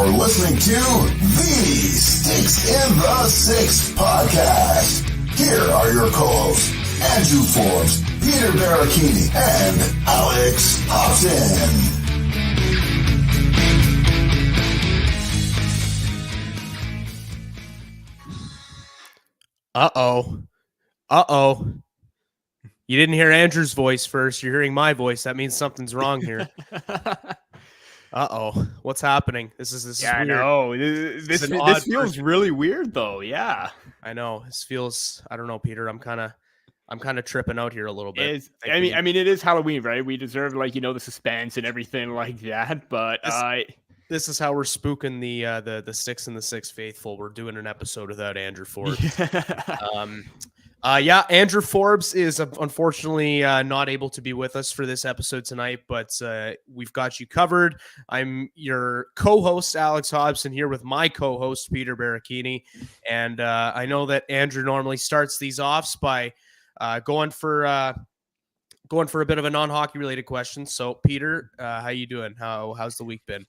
You're listening to the Sticks in the Six podcast. Here are your co-hosts, Andrew Forbes, Peter Barricini, and Alex Hobson. Uh-oh. You didn't hear Andrew's voice first. You're hearing my voice. That means something's wrong here. Uh-oh. What's happening? This is weird. I know. This feels really weird though. Yeah. I know. This feels, I don't know, Peter. I'm kind of tripping out here a little bit. I mean it is Halloween, right? We deserve the suspense and everything like that, but this is how we're spooking the Sticks in the Six faithful. We're doing an episode without Andrew Forbes. Andrew Forbes is unfortunately not able to be with us for this episode tonight, but we've got you covered. I'm your co-host, Alex Hobson, here with my co-host, Peter Barricini. And I know that Andrew normally starts these offs by going for a bit of a non-hockey related question. So, Peter, how you doing? How's the week been?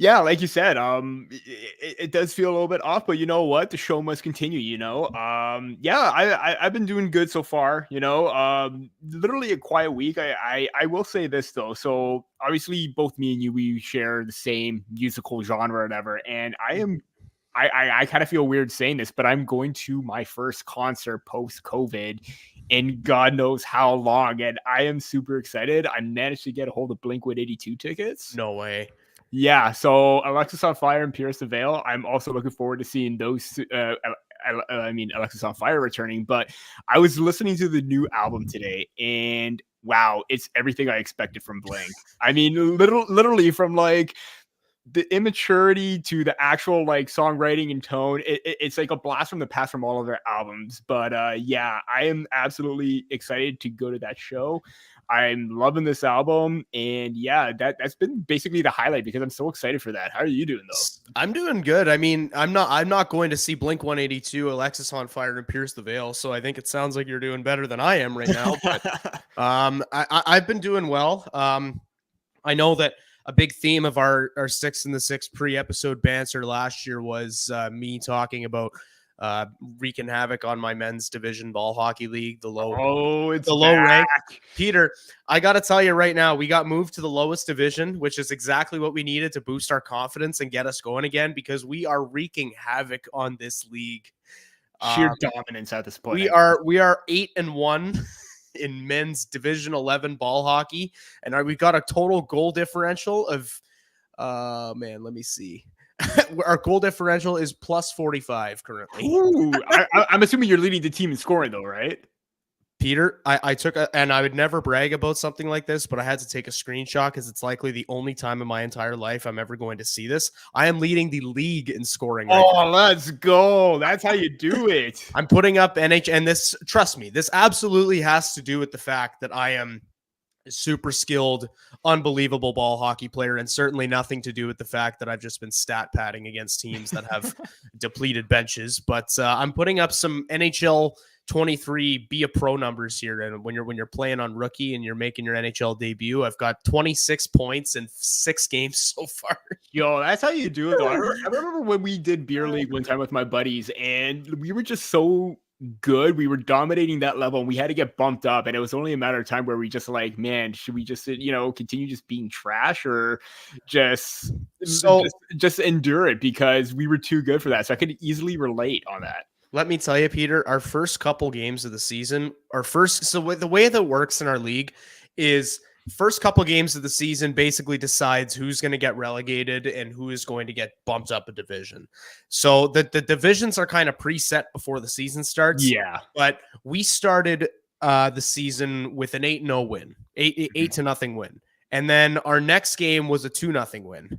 Yeah, like you said, it does feel a little bit off, but you know what? The show must continue, I've been doing good so far, literally a quiet week. I will say this though. So obviously both me and you, we share the same musical genre or whatever. And I kind of feel weird saying this, but I'm going to my first concert post-COVID in God knows how long. And I am super excited. I managed to get a hold of Blink-182 tickets. No way. Yeah, so Alexisonfire and Pierce the Veil. I'm also looking forward to seeing those. Alexisonfire returning. But I was listening to the new album today, and wow, it's everything I expected from Blink. I mean, literally from like the immaturity to the actual like songwriting and tone. It's like a blast from the past from all of their albums. But I am absolutely excited to go to that show. I'm loving this album, and that's been basically the highlight because I'm so excited for that. How are you doing though? I'm doing good. I mean, I'm not going to see Blink-182, Alexisonfire, and Pierce the Veil, so I think it sounds like you're doing better than I am right now. But I've been doing well. I know that a big theme of our Sticks in the Six pre-episode banter last year was me talking about wreaking havoc on my men's division ball hockey league, the low rank. Peter, I got to tell you right now, we got moved to the lowest division, which is exactly what we needed to boost our confidence and get us going again, because we are wreaking havoc on this league. Sheer dominance at this point. We are 8-1 in men's division 11 ball hockey, and we've got a total goal differential of let me see. Our goal differential is plus 45 currently. Ooh, I'm assuming you're leading the team in scoring though, right? Peter, I took and I would never brag about something like this, but I had to take a screenshot because it's likely the only time in my entire life I'm ever going to see this. I am leading the league in scoring. Let's go. That's how you do it. I'm putting up NH, and this, trust me, this absolutely has to do with the fact that I am super skilled, unbelievable ball hockey player, and certainly nothing to do with the fact that I've just been stat padding against teams that have depleted benches. But I'm putting up some NHL 23 be a pro numbers here, and when you're playing on rookie and you're making your NHL debut, I've got 26 points in 6 games so far. Yo, that's how you do it though. I remember when we did beer league one time with my buddies, and we were just so good. We were dominating that level, and we had to get bumped up, and it was only a matter of time where we just like, man, should we just continue just being trash, or just endure it, because we were too good for that. So I could easily relate on that. Let me tell you, Peter, our first couple games of the season, the way that works in our league is first couple games of the season basically decides who's going to get relegated and who is going to get bumped up a division. So the divisions are kind of preset before the season starts. Yeah. But we started the season with an 8-0 win, 8-0 win. And then our next game was a 2-0 win.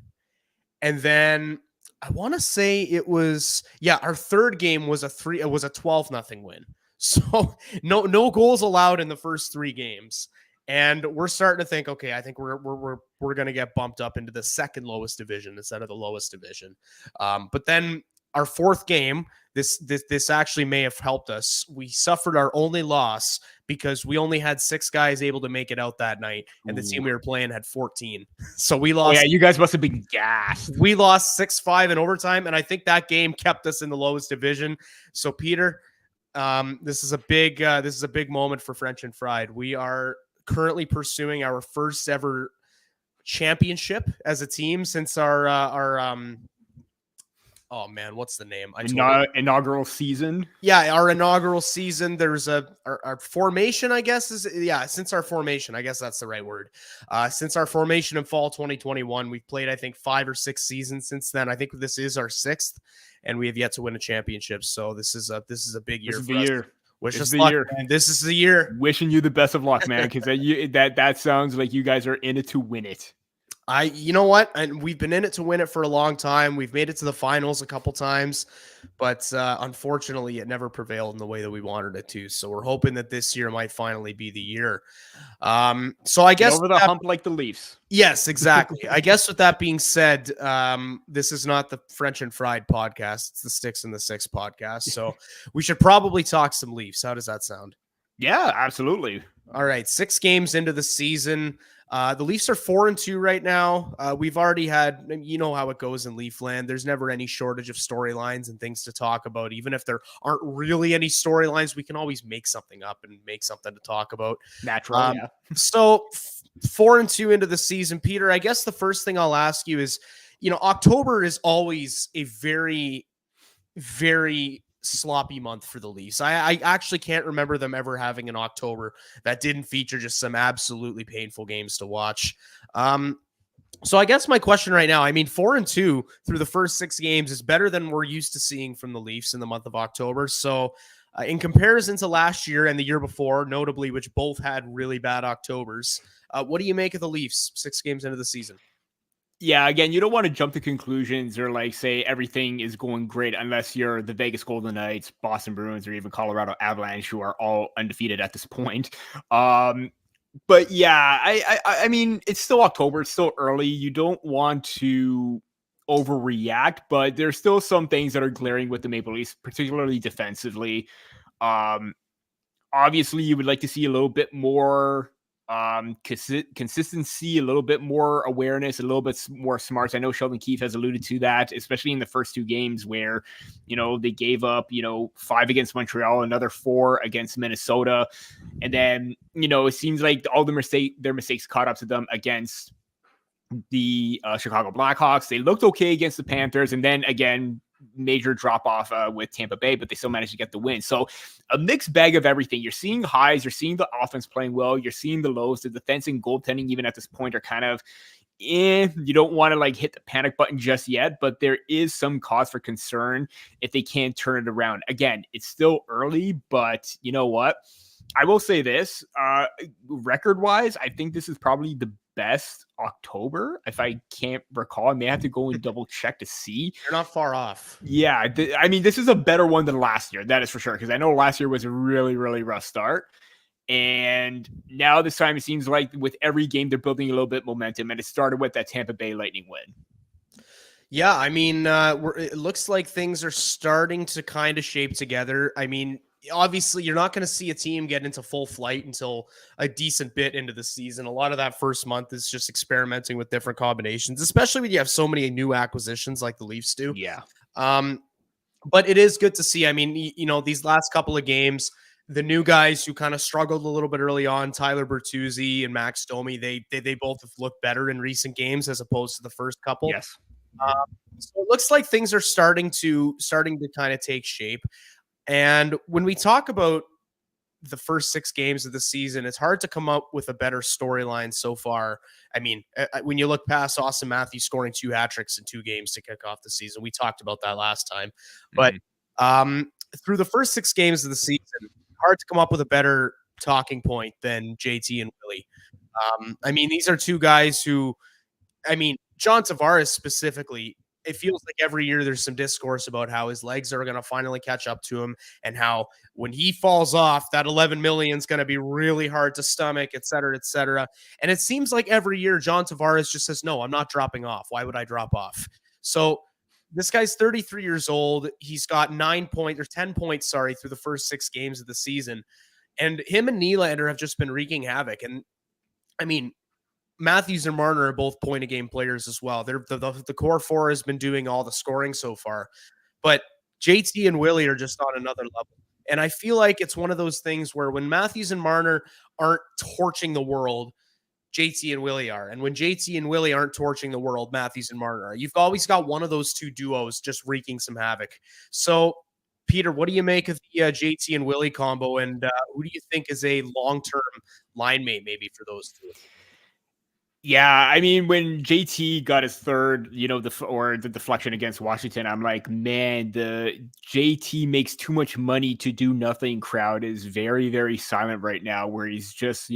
And then I want to say it was, our third game was a 12-0 win. So no goals allowed in the first 3 games. And we're starting to think, okay, I think we're going to get bumped up into the second lowest division instead of the lowest division. But then our fourth game, this actually may have helped us. We suffered our only loss because we only had 6 guys able to make it out that night, and the team we were playing had 14. So we lost. Oh yeah, you guys must have been gassed. We lost 6-5 in overtime, and I think that game kept us in the lowest division. So Peter, this is a big moment for French and Fried. We are currently pursuing our first ever championship as a team since our oh man, what's the name? Inaugural season. Yeah, our inaugural season. There's our formation, I guess, since our formation, I guess that's the right word. Since our formation in fall 2021, we've played, I think, 5 or 6 seasons since then. I think this is our 6th, and we have yet to win a championship. So this is a big year for us. Wish us luck, man. This is the year. Wishing you the best of luck, man, because that sounds like you guys are in it to win it. You know what? And we've been in it to win it for a long time. We've made it to the finals a couple times, but unfortunately, it never prevailed in the way that we wanted it to. So we're hoping that this year might finally be the year. So I guess over the hump like the Leafs. Yes, exactly. I guess with that being said, this is not the French and Fried podcast. It's the Sticks and the Six podcast. So we should probably talk some Leafs. How does that sound? Yeah, absolutely. All right. 6 games into the season. The Leafs are 4-2 right now. We've already had, you know how it goes in Leafland. There's never any shortage of storylines and things to talk about. Even if there aren't really any storylines, we can always make something up and make something to talk about. Naturally, yeah. So 4-2 into the season, Peter, I guess the first thing I'll ask you is, October is always a very, very sloppy month for the Leafs. I actually can't remember them ever having an October that didn't feature just some absolutely painful games to watch. So I guess my question right now, 4-2 through the first 6 games is better than we're used to seeing from the Leafs in the month of October. So in comparison to last year and the year before, notably, which both had really bad Octobers, what do you make of the Leafs 6 games into the season? Yeah, again, you don't want to jump to conclusions or say everything is going great unless you're the Vegas Golden Knights, Boston Bruins, or even Colorado Avalanche, who are all undefeated at this point. But yeah, I mean, it's still October. It's still early. You don't want to overreact, but there's still some things that are glaring with the Maple Leafs, particularly defensively. Obviously, you would like to see a little bit more consistency, a little bit more awareness, a little bit more smarts. I know Sheldon Keefe has alluded to that, especially in the first 2 games where, they gave up, 5 against Montreal, another 4 against Minnesota. And then, it seems like all their mistakes caught up to them against the Chicago Blackhawks. They looked okay against the Panthers. And then again, major drop off with Tampa Bay, but they still managed to get the win. So a mixed bag of everything. You're seeing highs, you're seeing the offense playing well, you're seeing the lows. The defense and goaltending, even at this point, are kind of you don't want to hit the panic button just yet, but there is some cause for concern if they can't turn it around. Again, it's still early, but you know what? I will say this, record wise, I think this is probably the best October. If I can't recall, I may have to go and double check to see. You're not far off. Yeah. This is a better one than last year. That is for sure. Because I know last year was a really, really rough start. And now this time it seems like with every game, they're building a little bit momentum. And it started with that Tampa Bay Lightning win. Yeah. It looks like things are starting to kind of shape together. Obviously, you're not going to see a team get into full flight until a decent bit into the season. A lot of that first month is just experimenting with different combinations, especially when you have so many new acquisitions like the Leafs do. Yeah. But it is good to see. These last couple of games, the new guys who kind of struggled a little bit early on, Tyler Bertuzzi and Max Domi, they both have looked better in recent games as opposed to the first couple. Yes. So it looks like things are starting to kind of take shape. And when we talk about the first 6 games of the season, it's hard to come up with a better storyline so far. When you look past Austin Matthews scoring 2 hat-tricks in 2 games to kick off the season, we talked about that last time. But through the first 6 games of the season, hard to come up with a better talking point than JT and Willie. These are 2 guys who, John Tavares specifically, it feels like every year there's some discourse about how his legs are going to finally catch up to him and how when he falls off, that 11 million is going to be really hard to stomach, et cetera, et cetera. And it seems like every year John Tavares just says, no, I'm not dropping off. Why would I drop off? So This guy's 33 years old. He's got 10 points, through the first 6 games of the season. And him and Nylander have just been wreaking havoc. And I mean, Matthews and Marner are both point-a-game players as well. They're the core four has been doing all the scoring so far. But JT and Willie are just on another level. And I feel like it's one of those things where when Matthews and Marner aren't torching the world, JT and Willie are. And when JT and Willie aren't torching the world, Matthews and Marner are. You've always got one of those two duos just wreaking some havoc. So, Peter, what do you make of the JT and Willie combo? And who do you think is a long-term line mate maybe for those two? Yeah, I mean, when JT got his third, the deflection against Washington, I'm like, man, the JT makes too much money to do nothing crowd is very, very silent right now, where he's just,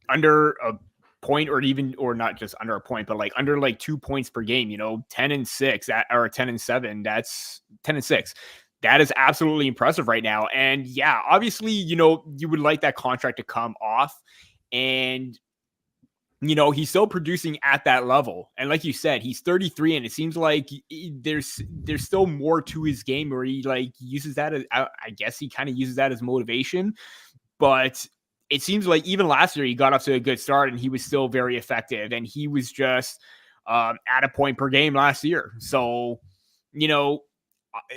under a point or not just under a point, but like under like 2 points per game, 10-6 or 10-7, that's 10-6. That is absolutely impressive right now. And yeah, obviously, you would like that contract to come off, and he's still producing at that level. And like you said, he's 33, and it seems like there's still more to his game where he like uses that as, I guess he kind of uses that as motivation. But it seems like even last year he got off to a good start and he was still very effective, and he was just at a point per game last year. So,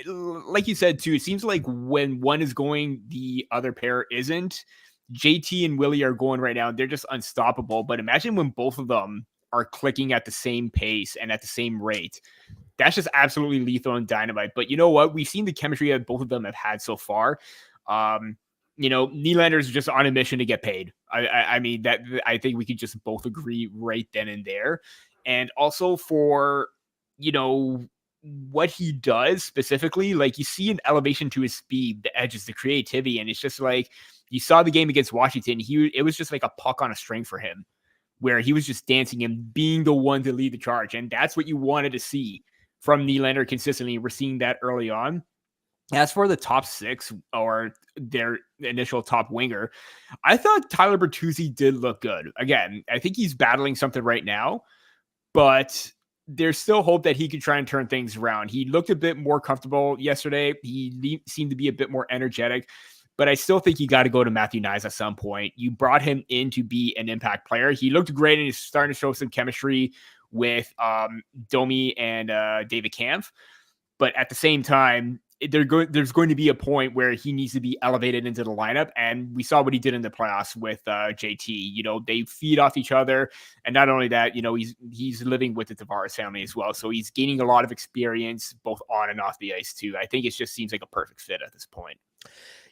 like you said too, it seems like when one is going, the other pair isn't. JT and Willie are going right now. They're just unstoppable. But imagine when both of them are clicking at the same pace and at the same rate. That's just absolutely lethal and dynamite. But you know what? We've seen the chemistry that both of them have had so far. Nylander's just on a mission to get paid. I mean, that I think we could just both agree right then and there. And also for, what he does specifically, like you see an elevation to his speed, the edges, the creativity. And it's just like, you saw the game against Washington. It was just like a puck on a string for him, where he was just dancing and being the one to lead the charge. And that's what you wanted to see from Nylander consistently. We're seeing that early on. As for the top 6 or their initial top winger, I thought Tyler Bertuzzi did look good. Again, I think he's battling something right now, but there's still hope that he could try and turn things around. He looked a bit more comfortable yesterday. He seemed to be a bit more energetic. But I still think you got to go to Matthew Knies at some point. You brought him in to be an impact player. He looked great, and he's starting to show some chemistry with Domi and David Kampf. But at the same time, there's going to be a point where he needs to be elevated into the lineup. And we saw what he did in the playoffs with JT. They feed off each other. And not only that, he's living with the Tavares family as well. So he's gaining a lot of experience both on and off the ice too. I think it just seems like a perfect fit at this point.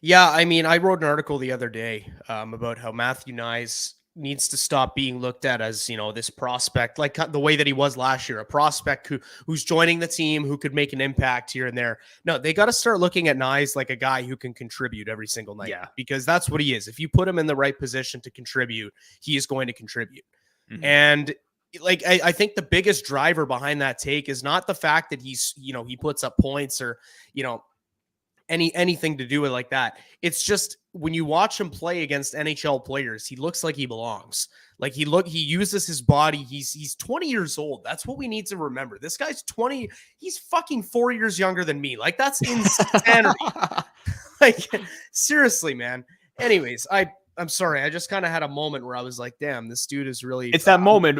Yeah, I mean, I wrote an article the other day about how Matthew Knies needs to stop being looked at as, this prospect, like the way that he was last year, a prospect who's joining the team, who could make an impact here and there. No, they got to start looking at Knies like a guy who can contribute every single night. Yeah. Because that's what he is. If you put him in the right position to contribute, he is going to contribute. Mm-hmm. And I think the biggest driver behind that take is not the fact that he's, he puts up points or, anything to do with like that. It's just when you watch him play against NHL players, he looks like he belongs. Like he uses his body. He's 20 years old. That's what we need to remember. This guy's 20. He's fucking 4 years younger than me. Like that's insanity. Like seriously, man. Anyways, I'm sorry. I just kind of had a moment where I was like, damn, this dude is really. It's that moment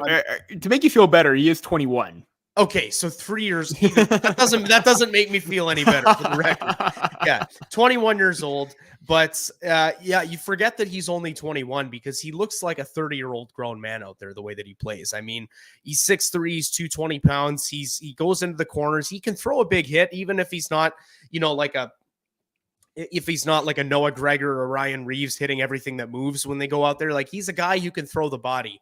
to make you feel better. He is 21. Okay, so 3 years. That doesn't make me feel any better for the record. Yeah, 21 years old, but you forget that he's only 21 because he looks like a 30-year-old grown man out there the way that he plays. I mean, he's 6'3", he's 220 pounds. He goes into the corners. He can throw a big hit, even if he's not, if he's not like a Noah Gregor or Ryan Reaves hitting everything that moves when they go out there. Like he's a guy who can throw the body.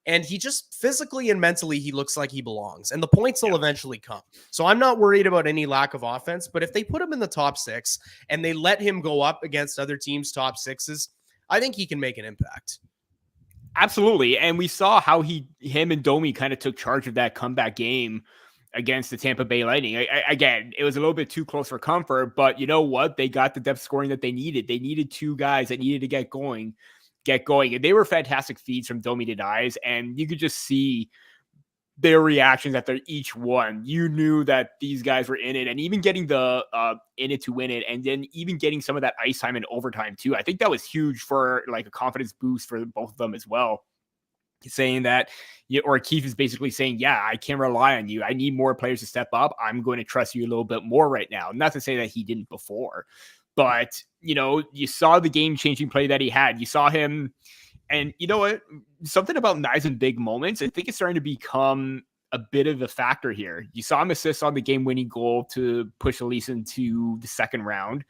And he just physically and mentally, he looks like he belongs. And the points will eventually come. So I'm not worried about any lack of offense. But if they put him in the top 6 and they let him go up against other teams' top 6s, I think he can make an impact. Absolutely. And we saw how him and Domi kind of took charge of that comeback game against the Tampa Bay Lightning. Again, it was a little bit too close for comfort. But you know what? They got the depth scoring that they needed. They needed 2 guys that needed to get going. And they were fantastic feeds from Domi to Knies. And you could just see their reactions after each one, you knew that these guys were in it, and even getting the in it to win it, and then even getting some of that ice time in overtime too. I think that was huge for like a confidence boost for both of them as well. Saying that, or Keefe is basically saying, yeah, I can't rely on you. I need more players to step up. I'm going to trust you a little bit more right now. Not to say that he didn't before, but you saw the game changing play that he had. You saw him. And you know what? Something about Nyes in big moments, I think it's starting to become a bit of a factor here. You saw him assist on the game-winning goal to push Elise into the second round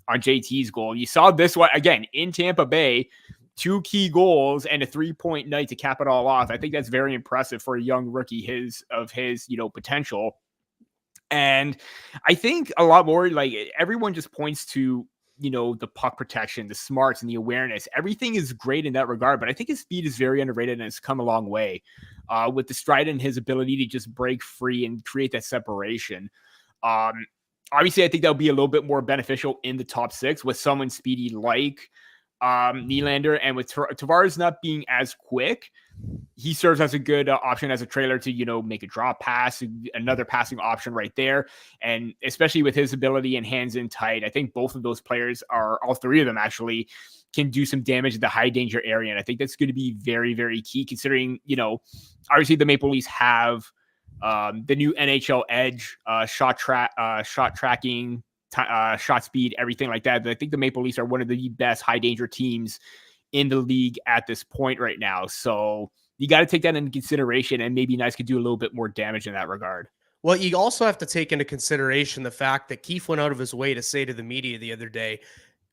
on JT's goal. You saw this one, again, in Tampa Bay, 2 key goals and a 3-point night to cap it all off. I think that's very impressive for a young rookie his potential. And I think a lot more, like, everyone just points to the puck protection, the smarts, and the awareness. Everything is great in that regard, but I think his speed is very underrated and it's come a long way with the stride and his ability to just break free and create that separation. Obviously, I think that would be a little bit more beneficial in the top 6 with someone speedy like Nylander, and with Tavares not being as quick, he serves as a good option as a trailer to, make a drop pass, another passing option right there. And especially with his ability and hands in tight, I think both of those players all 3 of them actually can do some damage in the high danger area. And I think that's going to be very, very key considering, obviously the Maple Leafs have the new NHL Edge shot tracking, shot speed, everything like that. But I think the Maple Leafs are one of the best high danger teams in the league at this point right now. So you got to take that into consideration, and maybe Nyes could do a little bit more damage in that regard. Well, you also have to take into consideration the fact that Keefe went out of his way to say to the media the other day,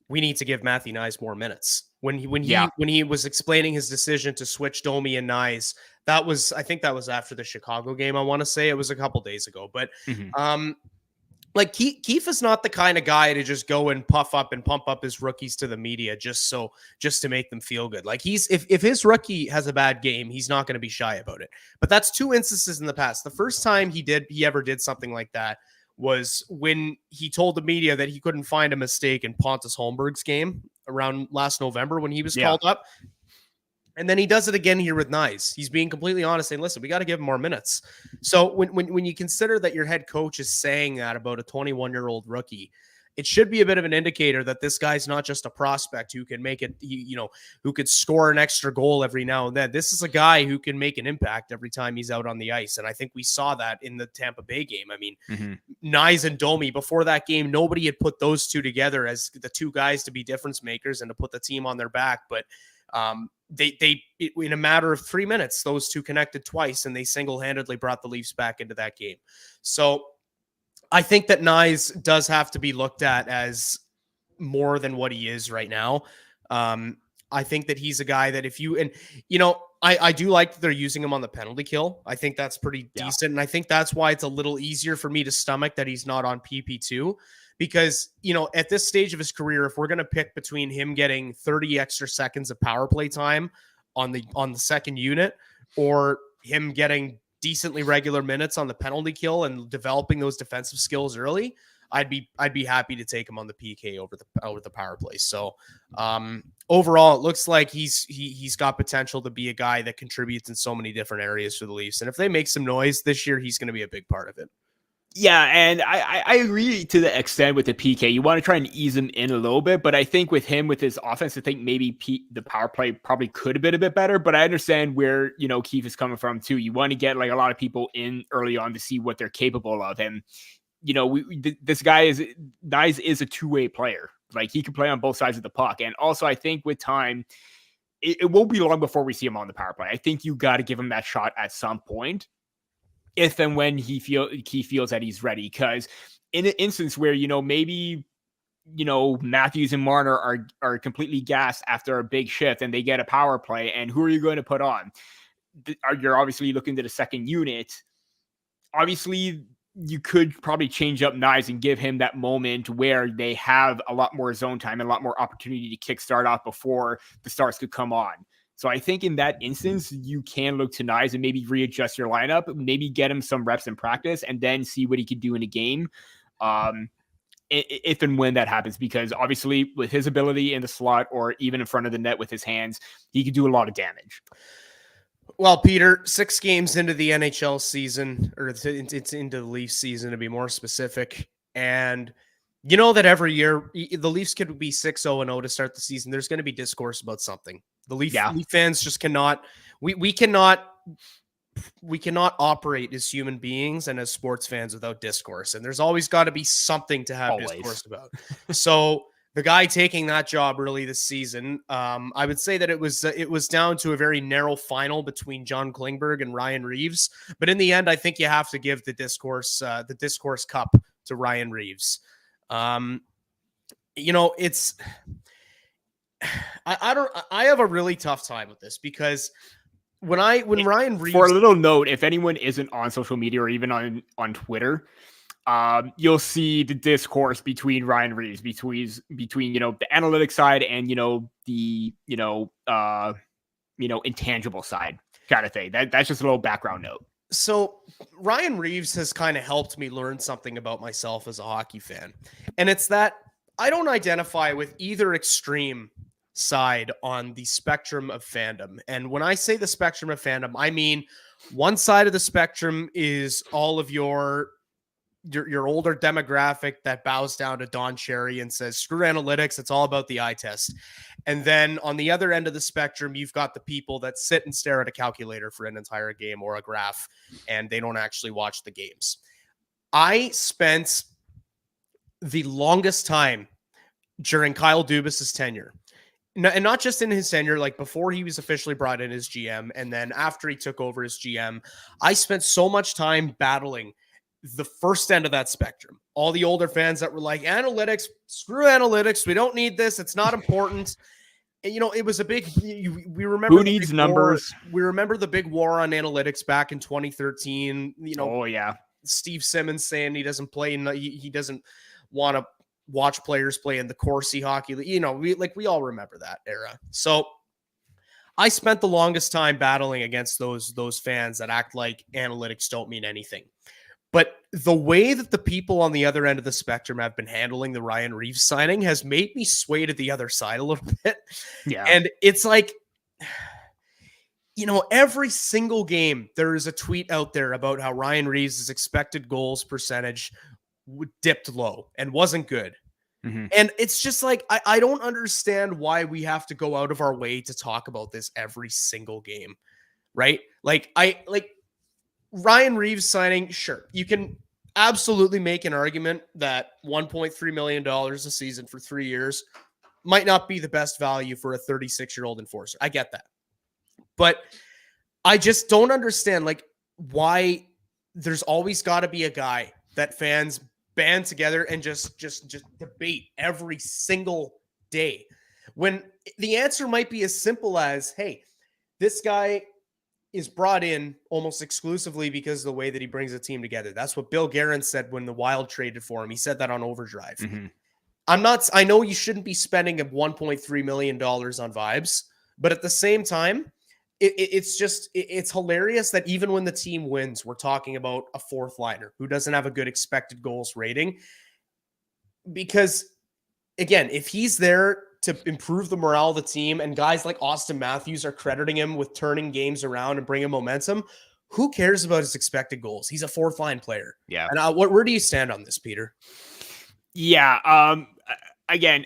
we need to give Matthew Nyes more minutes. When he was explaining his decision to switch Domi and Nyes, I think that was after the Chicago game. I want to say it was a couple days ago, but like Keefe is not the kind of guy to just go and puff up and pump up his rookies to the media just to make them feel good. Like if his rookie has a bad game, he's not going to be shy about it. But that's 2 instances in the past. The first time he ever did something like that was when he told the media that he couldn't find a mistake in Pontus Holmberg's game around last November when he was called up. And then he does it again here with Nyes. He's being completely honest saying, listen, we got to give him more minutes. So when you consider that your head coach is saying that about a 21-year-old rookie, it should be a bit of an indicator that this guy's not just a prospect who can make it, who could score an extra goal every now and then. This is a guy who can make an impact every time he's out on the ice. And I think we saw that in the Tampa Bay game. I mean, Nyes and Domi, before that game, nobody had put those two together as the 2 guys to be difference makers and to put the team on their back. But they in a matter of 3 minutes, those 2 connected twice, and they single-handedly brought the Leafs back into that game. So I think that Nyes does have to be looked at as more than what he is right now. I think that he's a guy that I do like that they're using him on the penalty kill. I think that's pretty decent. And I think that's why it's a little easier for me to stomach that he's not on PP2. Because, at this stage of his career, if we're going to pick between him getting 30 extra seconds of power play time on the second unit or him getting decently regular minutes on the penalty kill and developing those defensive skills early, I'd be happy to take him on the PK over the power play. So overall, it looks like he's got potential to be a guy that contributes in so many different areas for the Leafs. And if they make some noise this year, he's going to be a big part of it. Yeah, and I agree to the extent with the PK. You want to try and ease him in a little bit, but I think with his offense, I think maybe the power play probably could have been a bit better, but I understand where, Keefe is coming from too. You want to get like a lot of people in early on to see what they're capable of. And, this guy Nyes is a 2-way player. Like he can play on both sides of the puck. And also I think with time, it won't be long before we see him on the power play. I think you got to give him that shot at some point, if and when he feels that he's ready. Because in an instance where, maybe, Matthews and Marner are completely gassed after a big shift and they get a power play, and who are you going to put on? You're obviously looking to the second unit. Obviously, you could probably change up Nyes and give him that moment where they have a lot more zone time and a lot more opportunity to kickstart off before the starts could come on. So I think in that instance, you can look to Nyes and maybe readjust your lineup, maybe get him some reps in practice, and then see what he could do in a game if and when that happens. Because obviously with his ability in the slot or even in front of the net with his hands, he could do a lot of damage. Well, Peter, 6 games into the NHL season, or it's into the Leafs season to be more specific. And you know that every year the Leafs could be 6-0-0 to start the season. There's going to be discourse about something. The Leaf fans just cannot. We cannot operate as human beings and as sports fans without discourse. And there's always got to be something to have discourse about. So the guy taking that job early this season, I would say that it was down to a very narrow final between John Klingberg and Ryan Reaves. But in the end, I think you have to give the discourse cup to Ryan Reaves. It's I have a really tough time with this because when Ryan Reaves, for a little note, if anyone isn't on social media or even on Twitter, you'll see the discourse between Ryan Reaves between the analytics side and the intangible side kind of thing. That's just a little background note. So Ryan Reaves has kind of helped me learn something about myself as a hockey fan, and it's that I don't identify with either extreme side on the spectrum of fandom. And when I say the spectrum of fandom, I mean one side of the spectrum is all of your older demographic that bows down to Don Cherry and says, screw analytics, it's all about the eye test. And then on the other end of the spectrum, you've got the people that sit and stare at a calculator for an entire game or a graph, and they don't actually watch the games. I spent the longest time during Kyle Dubas's tenure, and not just in his tenure, like before he was officially brought in as GM, and then after he took over as GM, I spent so much time battling the first end of that spectrum. All the older fans that were like, analytics, screw analytics, we don't need this, it's not important. And, it was a big, we remember who needs numbers. We remember the big war on analytics back in 2013. Oh yeah, Steve Simmons saying he doesn't play, he doesn't want to watch players play in the Corsi hockey. We all remember that era. So I spent the longest time battling against those fans that act like analytics don't mean anything. But the way that the people on the other end of the spectrum have been handling the Ryan Reaves signing has made me sway to the other side a little bit. Yeah. And it's like, every single game, there is a tweet out there about how Ryan Reaves' expected goals percentage dipped low and wasn't good. Mm-hmm. And it's just like, I don't understand why we have to go out of our way to talk about this every single game, right? Ryan Reaves signing, sure, you can absolutely make an argument that $1.3 million a season for 3 years might not be the best value for a 36-year-old enforcer. I get that. But I just don't understand, why there's always got to be a guy that fans band together and just debate every single day, when the answer might be as simple as, hey, this guy is brought in almost exclusively because of the way that he brings a team together. That's what Bill Guerin said when the Wild traded for him. He said that on Overdrive. Mm-hmm. I know you shouldn't be spending $1.3 million on vibes, but at the same time, it's hilarious that even when the team wins, we're talking about a fourth liner who doesn't have a good expected goals rating. Because again, if he's there to improve the morale of the team and guys like Austin Matthews are crediting him with turning games around and bringing momentum, who cares about his expected goals? He's a fourth line player. Yeah. And where do you stand on this, Peter? Yeah. Again,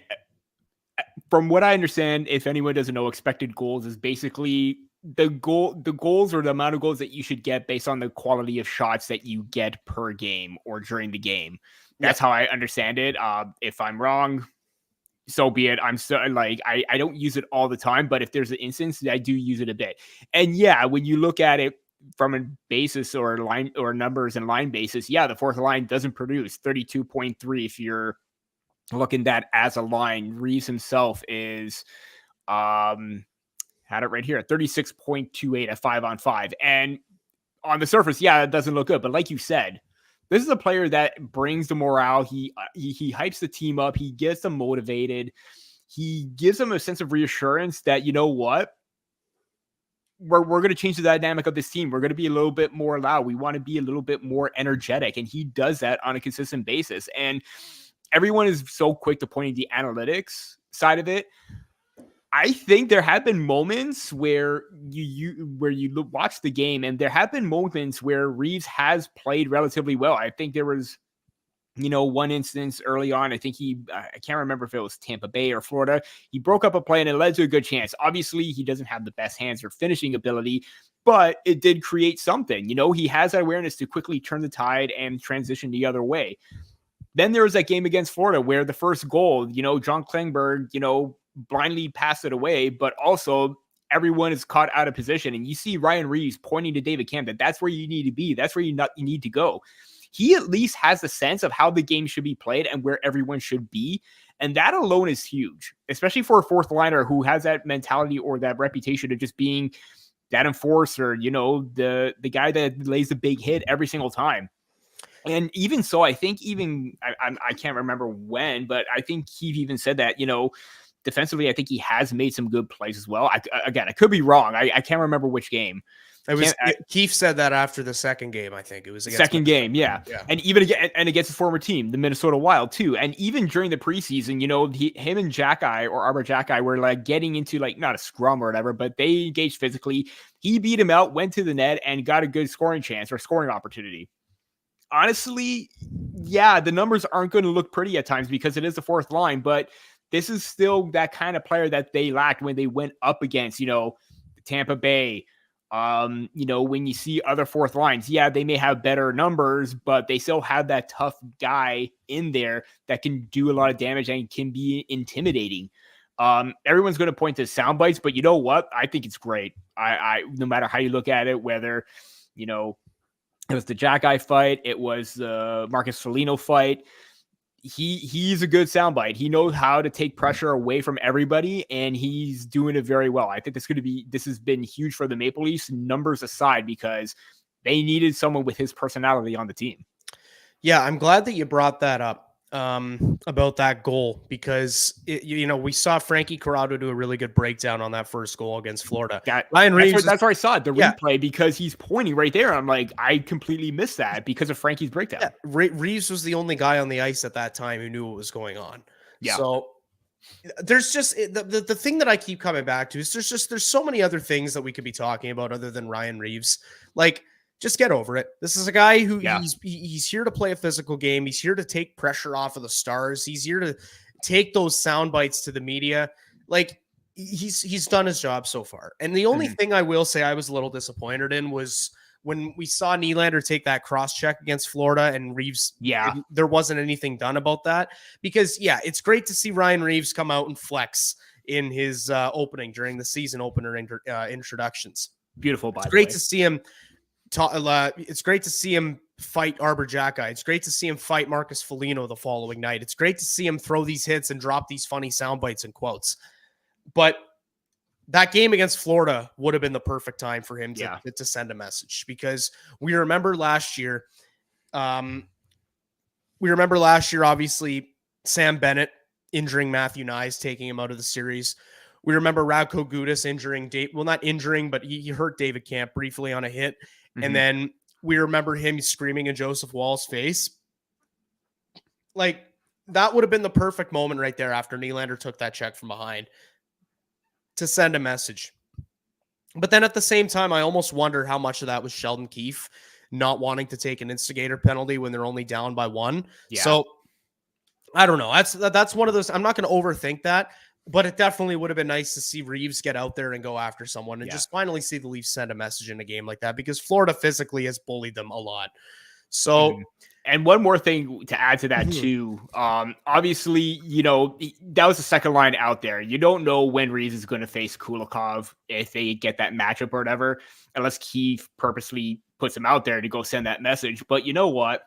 from what I understand, if anyone doesn't know, expected goals is basically the goals or the amount of goals that you should get based on the quality of shots that you get per game or during the game. That's how I understand it. If I'm wrong, so be it. I'm so I don't use it all the time, but if there's an instance, I do use it a bit. And yeah, when you look at it from a basis or line or numbers and line basis, yeah, the fourth line doesn't produce 32.3. If you're looking at that as a line, Reaves himself is had it right here at 36.28 at 5-on-5. And on the surface, yeah, it doesn't look good. But like you said, this is a player that brings the morale. He hypes the team up. He gets them motivated. He gives them a sense of reassurance that, you know what? We're going to change the dynamic of this team. We're going to be a little bit more loud. We want to be a little bit more energetic. And he does that on a consistent basis. And everyone is so quick to point at the analytics side of it. I think there have been moments where you watch the game, and there have been moments where Reaves has played relatively well. I think there was, one instance early on. I think I can't remember if it was Tampa Bay or Florida. He broke up a play and it led to a good chance. Obviously, he doesn't have the best hands or finishing ability, but it did create something. He has that awareness to quickly turn the tide and transition the other way. Then there was that game against Florida where the first goal, John Klingberg, blindly passed it away, but also everyone is caught out of position. And you see Ryan Reaves pointing to David Camp that that's where you need to be. That's where you need to go. He at least has a sense of how the game should be played and where everyone should be. And that alone is huge, especially for a fourth liner who has that mentality or that reputation of just being that enforcer, the guy that lays the big hit every single time. And even so, I think I can't remember when, but I think he even said that, defensively, I think he has made some good plays as well. I could be wrong. I can't remember which game. Keefe said that after the second game. I think it was against second game. Yeah. And even against his former team, the Minnesota Wild too. And even during the preseason, him and Jackeye or Arbor Jackeye were like getting into like not a scrum or whatever, but they engaged physically. He beat him out, went to the net and got a good scoring chance or scoring opportunity. Honestly, yeah, the numbers aren't going to look pretty at times because it is the fourth line, but this is still that kind of player that they lacked when they went up against, Tampa Bay. When you see other fourth lines, yeah, they may have better numbers, but they still have that tough guy in there that can do a lot of damage and can be intimidating. Everyone's going to point to sound bites, but you know what? I think it's great. I no matter how you look at it, whether, it was the Jackeye fight, it was the Marcus Foligno fight. He's a good soundbite. He knows how to take pressure away from everybody, and he's doing it very well. I think this has been huge for the Maple Leafs, numbers aside, because they needed someone with his personality on the team. Yeah, I'm glad that you brought that up about that goal because we saw Frankie Corrado do a really good breakdown on that first goal against Florida. Ryan Reaves, that's where I saw it, the replay, because he's pointing right there. I'm like, I completely missed that because of Frankie's breakdown. Yeah, Reaves was the only guy on the ice at that time who knew what was going on. Yeah. So there's just the thing that I keep coming back to is there's so many other things that we could be talking about other than Ryan Reaves. Like, just get over it. This is a guy who he's here to play a physical game. He's here to take pressure off of the Stars. He's here to take those sound bites to the media. Like, he's done his job so far. And the only thing I will say I was a little disappointed in was when we saw Nylander take that cross check against Florida and Reaves. Yeah, there wasn't anything done about that because it's great to see Ryan Reaves come out and flex in his opening during the season opener introductions. Beautiful. It's great to see him. It's great to see him fight Arbor Jackeye. It's great to see him fight Marcus Foligno the following night. It's great to see him throw these hits and drop these funny sound bites and quotes. But that game against Florida would have been the perfect time for him to send a message because we remember last year. Obviously, Sam Bennett injuring Matthew Nyes, taking him out of the series. We remember Radko Gudas injuring Dave. Well, not injuring, but he hurt David Camp briefly on a hit. And then we remember him screaming in Joseph Woll's face. Like, that would have been the perfect moment right there after Nylander took that check from behind to send a message. But then at the same time, I almost wonder how much of that was Sheldon Keefe not wanting to take an instigator penalty when they're only down by one. Yeah. So I don't know. That's one of those. I'm not going to overthink that. But it definitely would have been nice to see Reaves get out there and go after someone and just finally see the Leafs send a message in a game like that because Florida physically has bullied them a lot. So, and one more thing to add to that too. Obviously, that was the second line out there. You don't know when Reaves is going to face Kulikov if they get that matchup or whatever, unless Keefe purposely puts him out there to go send that message. But you know what?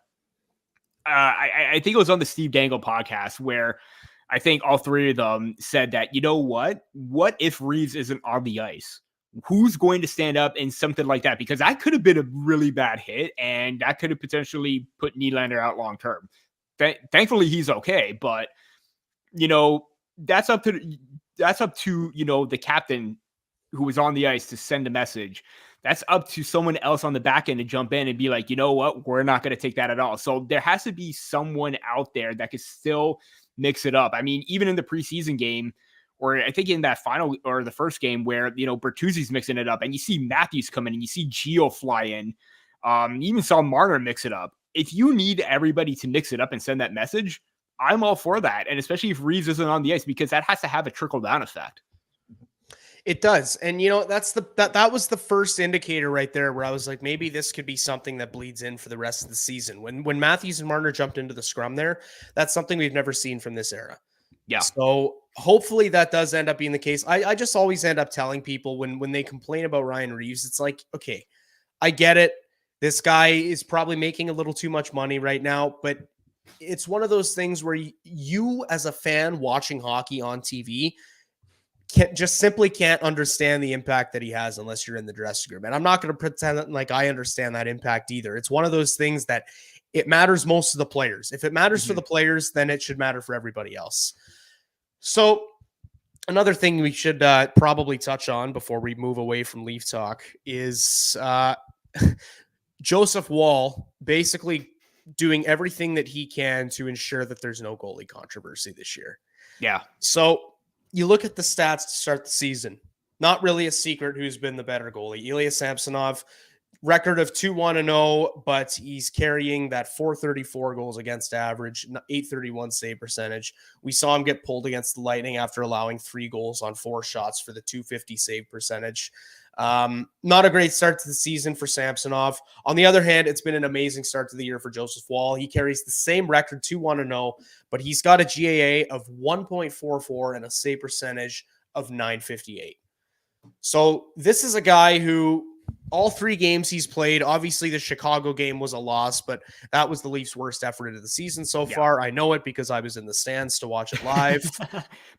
I think it was on the Steve Dangle podcast where I think all three of them said that, you know what? What if Reaves isn't on the ice? Who's going to stand up in something like that? Because that could have been a really bad hit, and that could have potentially put Nylander out long term. Thankfully, he's okay, but that's up to the captain who was on the ice to send a message. That's up to someone else on the back end to jump in and be like, you know what? We're not going to take that at all. So there has to be someone out there that could still mix it up. I mean, even in the preseason game or I think in that final or the first game where, Bertuzzi's mixing it up and you see Matthews come in and you see Gio fly in. You even saw Marner mix it up. If you need everybody to mix it up and send that message, I'm all for that. And especially if Reaves isn't on the ice, because that has to have a trickle down effect. It does. And that was the first indicator right there where I was like, maybe this could be something that bleeds in for the rest of the season. When Matthews and Marner jumped into the scrum there, that's something we've never seen from this era. Yeah. So hopefully that does end up being the case. I just always end up telling people when they complain about Ryan Reaves, it's like, okay, I get it. This guy is probably making a little too much money right now, but it's one of those things where you as a fan watching hockey on TV can't understand the impact that he has unless you're in the dressing room. And I'm not going to pretend like I understand that impact either. It's one of those things that it matters most to the players. If it matters for the players, then it should matter for everybody else. So another thing we should probably touch on before we move away from Leaf talk is Joseph Woll basically doing everything that he can to ensure that there's no goalie controversy this year. Yeah. So you look at the stats to start the season. Not really a secret who's been the better goalie. Ilya Samsonov, record of 2-1-0, but he's carrying that 434 goals against average, 831 save percentage. We saw him get pulled against the Lightning after allowing 3 goals on 4 shots for the 250 save percentage. Not a great start to the season for Samsonov. On the other hand, it's been an amazing start to the year for Joseph Woll. He carries the same record, 2-1-0, but he's got a GAA of 1.44 and a save percentage of 958. So this is a guy who all 3 games he's played, obviously the Chicago game was a loss, but that was the Leafs' worst effort of the season so far. I know it because I was in the stands to watch it live.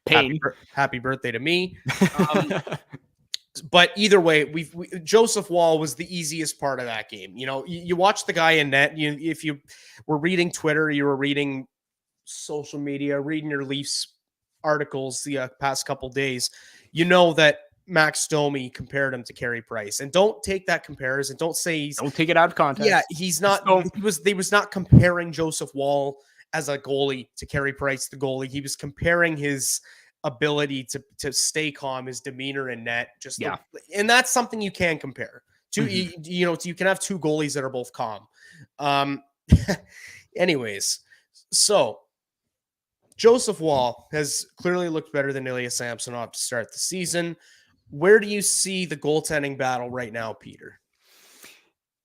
Pain. Happy birthday to me. But either way, Joseph Woll was the easiest part of that game. You watch the guy in net. If you were reading Twitter, you were reading social media, reading your Leafs articles the past couple days, that Max Domi compared him to Carey Price. And don't take that comparison. Don't take it out of context. Yeah, he's not. He was not comparing Joseph Woll as a goalie to Carey Price, the goalie. He was comparing his ability to stay calm, his demeanor in net. And that's something you can compare to. You can have 2 goalies that are both calm. Anyways, so Joseph Woll has clearly looked better than Ilya Samsonov to start the season. Where do you see the goaltending battle right now, Peter?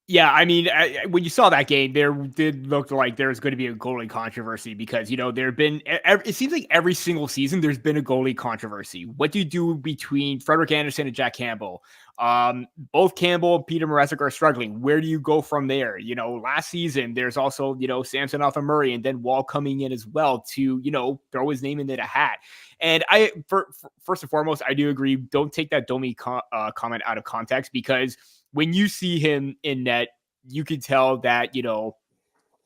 Yeah, I mean, when you saw that game, there did look like there was going to be a goalie controversy because, there have been, it seems like every single season there's been a goalie controversy. What do you do between Frederik Andersen and Jack Campbell? Both Campbell and Peter Mrazek are struggling. Where do you go from there? Last season, there's also, Samsonov and Murray, and then Woll coming in as well to, throw his name into the hat. And first and foremost, I do agree. Don't take that Domi comment out of context, because when you see him in net, you can tell that,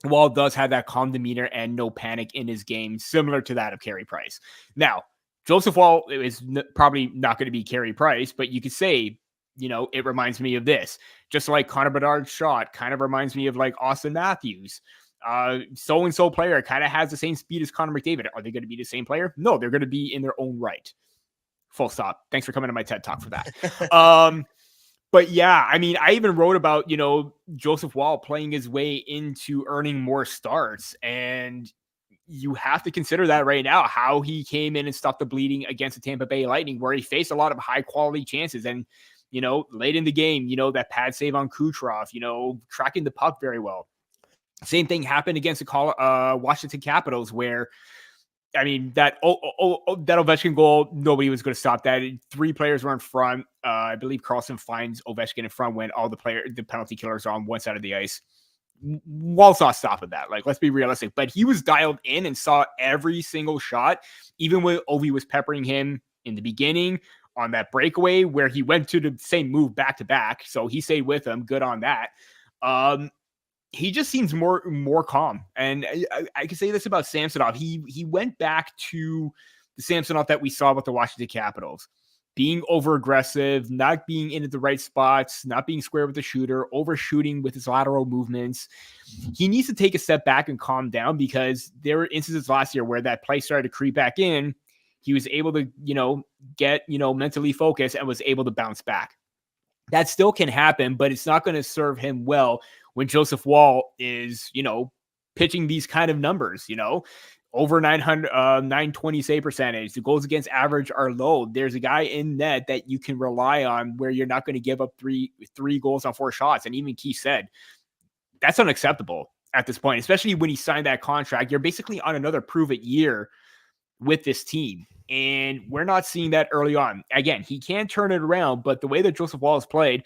Woll does have that calm demeanor and no panic in his game, similar to that of Carey Price. Now, Joseph Woll is probably not going to be Carey Price, but you could say, it reminds me of this. Just like Connor Bedard's shot kind of reminds me of like Austin Matthews. So-and-so player kind of has the same speed as Connor McDavid. Are they going to be the same player? No, they're going to be in their own right. Full stop. Thanks for coming to my TED Talk for that. But yeah, I mean, I even wrote about, Joseph Woll playing his way into earning more starts. And you have to consider that right now, how he came in and stopped the bleeding against the Tampa Bay Lightning, where he faced a lot of high quality chances. And, late in the game, that pad save on Kucherov, tracking the puck very well. Same thing happened against the Washington Capitals, where, I mean, that Ovechkin goal, nobody was going to stop that. 3 players were in front. I believe Carlson finds Ovechkin in front when all the penalty killers are on one side of the ice. Woll's not stopping that. Like, let's be realistic. But he was dialed in and saw every single shot, even when Ovi was peppering him in the beginning on that breakaway where he went to the same move back to back. So he stayed with him. Good on that. He just seems more calm. And I can say this about Samsonov. He went back to the Samsonov that we saw with the Washington Capitals. Being over-aggressive, not being in at the right spots, not being square with the shooter, overshooting with his lateral movements. He needs to take a step back and calm down, because there were instances last year where that play started to creep back in. he was able to, get, mentally focused and was able to bounce back. That still can happen, but it's not going to serve him well when Joseph Woll is, pitching these kind of numbers, over 920 save percentage. The goals against average are low. There's a guy in net that you can rely on where you're not going to give up three goals on 4 shots. And even Keith said that's unacceptable at this point, especially when he signed that contract. You're basically on another prove it year with this team. And we're not seeing that early on. Again, he can turn it around, but the way that Joseph Woll has played,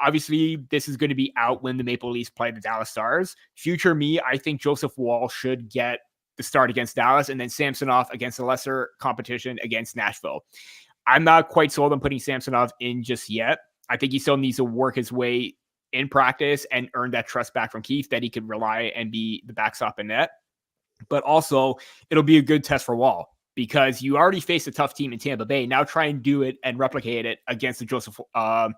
obviously this is going to be out when the Maple Leafs play the Dallas Stars. Future me, I think Joseph Woll should get the start against Dallas and then Samsonov against a lesser competition against Nashville. I'm not quite sold on putting Samsonov in just yet. I think he still needs to work his way in practice and earn that trust back from Keith that he could rely and be the backstop in net. But also, it'll be a good test for Woll because you already faced a tough team in Tampa Bay. Now try and do it and replicate it against the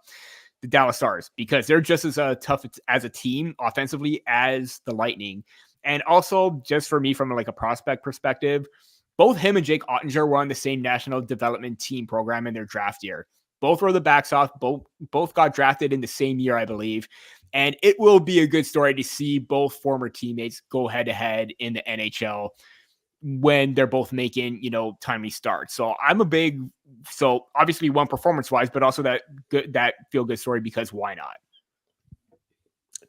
Dallas Stars, because they're just as tough as a team offensively as the Lightning. And also, just for me, from like a prospect perspective, both him and Jake Ottinger were on the same national development team program in their draft year. Both were the backstops. Both got drafted in the same year, I believe. And it will be a good story to see both former teammates go head to head in the NHL when they're both making, timely starts. So so obviously one performance wise, but also that feel good story, because why not?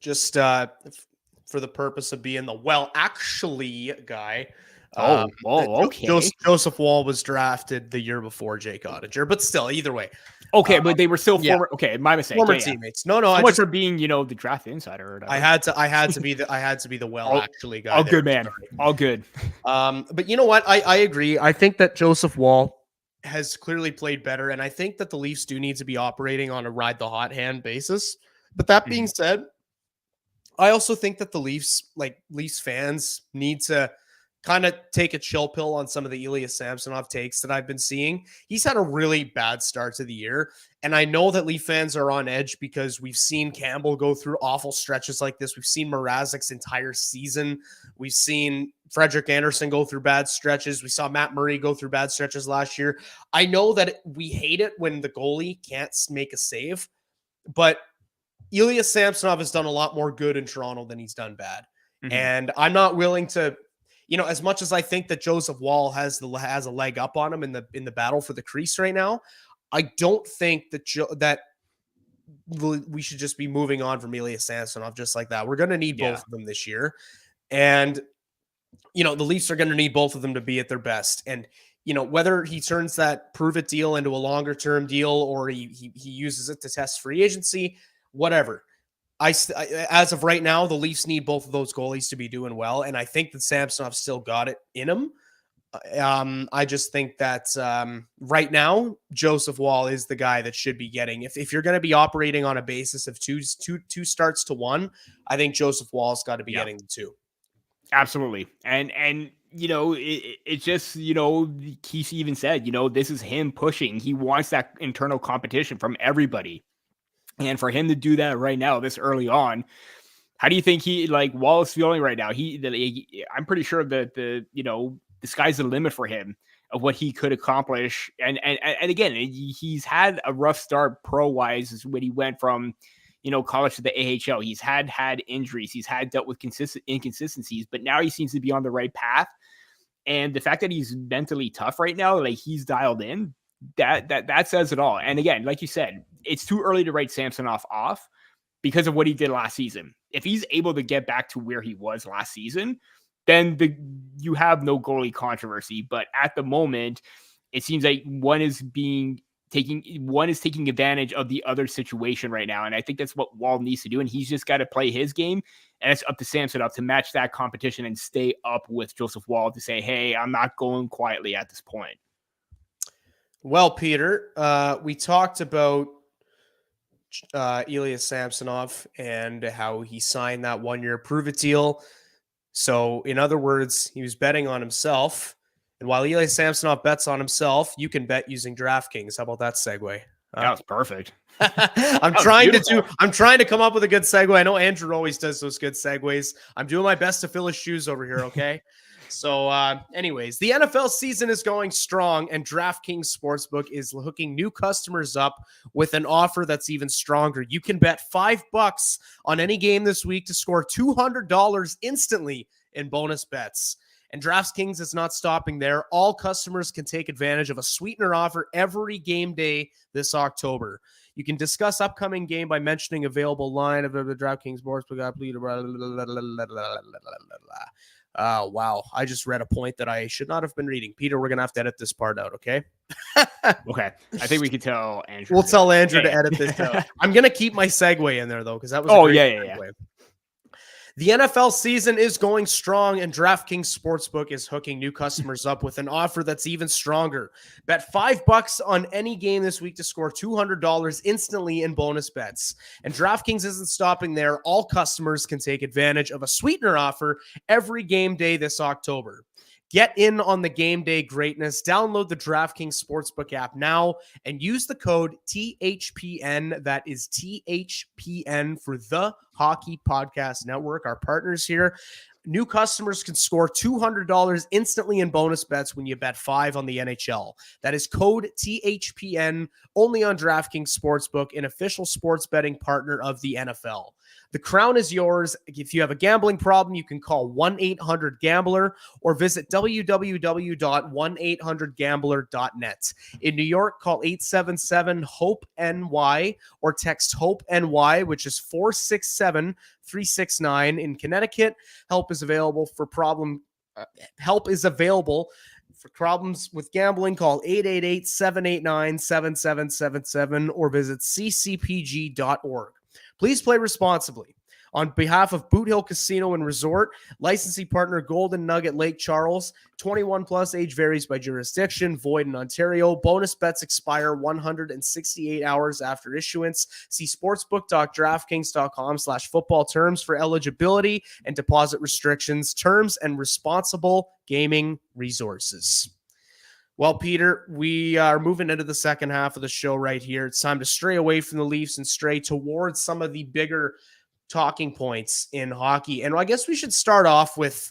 Just for the purpose of being the actually guy. Okay. Joseph Woll was drafted the year before Jake Ottinger, but still, either way. Okay, but they were still former. Okay, my mistake. Former teammates. No, so much for being, the draft insider. Or whatever. I had to be the actually guy. All good, man. All good. But you know what? I agree. I think that Joseph Woll has clearly played better, and I think that the Leafs do need to be operating on a ride the hot hand basis. But that being said, I also think that the Leafs fans need to kind of take a chill pill on some of the Ilya Samsonov takes that I've been seeing. He's had a really bad start to the year. And I know that Leaf fans are on edge because we've seen Campbell go through awful stretches like this. We've seen Mrazek's entire season. We've seen Frederik Andersen go through bad stretches. We saw Matt Murray go through bad stretches last year. I know that we hate it when the goalie can't make a save, but Ilya Samsonov has done a lot more good in Toronto than he's done bad. Mm-hmm. And I'm not willing to, as much as I think that Joseph Woll has a leg up on him in the battle for the crease right now, I don't think that we should just be moving on from Ilya Samsonov just like that. We're going to need both of them this year. And, the Leafs are going to need both of them to be at their best. And, whether he turns that prove it deal into a longer term deal or he uses it to test free agency, whatever. As of right now, the Leafs need both of those goalies to be doing well. And I think that Samsonov still got it in him. I just think that right now, Joseph Woll is the guy that should be getting. If you're going to be operating on a basis of two starts to one, I think Joseph Woll's got to be getting the 2. Absolutely. And it just, Keith even said, this is him pushing. He wants that internal competition from everybody. And for him to do that right now, this early on, how do you think Woll is feeling right now? I'm pretty sure that the sky's the limit for him of what he could accomplish. And again, he's had a rough start pro wise when he went from, college to the AHL. He's had injuries. He's dealt with inconsistencies, but now he seems to be on the right path. And the fact that he's mentally tough right now, he's dialed in, that says it all. And again, like you said, it's too early to write Samsonov off because of what he did last season. If he's able to get back to where he was last season, then you have no goalie controversy. But at the moment, it seems like one is taking advantage of the other situation right now. And I think that's what Woll needs to do. And he's just got to play his game. And it's up to Samsonov to match that competition and stay up with Joseph Woll to say, hey, I'm not going quietly at this point. Well, Peter, we talked about Ilya Samsonov and how he signed that 1-year prove-it deal. So, in other words, he was betting on himself. And while Ilya Samsonov bets on himself, you can bet using DraftKings. How about that segue? That was perfect. I'm trying to come up with a good segue. I know Andrew always does those good segues. I'm doing my best to fill his shoes over here, okay? So, anyways, the NFL season is going strong, and DraftKings Sportsbook is hooking new customers up with an offer that's even stronger. You can bet $5 on any game this week to score $200 instantly in bonus bets. And DraftKings is not stopping there. All customers can take advantage of a sweetener offer every game day this October. You can discuss upcoming game by mentioning available line of the DraftKings Sportsbook. Wow. I just read a point that I should not have been reading. Peter, we're going to have to edit this part out, okay? Okay. I think we could tell Andrew. We'll tell Andrew to edit this out. I'm going to keep my segue in there, though, because that was a great segue. Yeah. The NFL season is going strong, and DraftKings Sportsbook is hooking new customers up with an offer that's even stronger. Bet $5 on any game this week to score $200 instantly in bonus bets. And DraftKings isn't stopping there. All customers can take advantage of a sweetener offer every game day this October. Get in on the game day greatness. Download the DraftKings Sportsbook app now and use the code THPN. That is THPN for the Hockey Podcast Network, our partners here. New customers can score $200 instantly in bonus bets when you bet $5 on the NHL. That is code THPN only on DraftKings Sportsbook, an official sports betting partner of the NFL. The crown is yours. If you have a gambling problem, you can call 1-800-GAMBLER or visit www.1800gambler.net. In New York, call 877-HOPE-NY or text HOPE-NY, which is 467-369. In Connecticut, help is available for problems with gambling. Call 888-789-7777 or visit ccpg.org. Please play responsibly. On behalf of Boot Hill Casino and Resort, licensing partner Golden Nugget Lake Charles, 21 plus, age varies by jurisdiction, void in Ontario. Bonus bets expire 168 hours after issuance. See sportsbook.draftkings.com/football terms for eligibility and deposit restrictions, terms, and responsible gaming resources. Well, Peter, we are moving into the second half of the show right here. It's time to stray away from the Leafs and stray towards some of the bigger talking points in hockey. And I guess we should start off with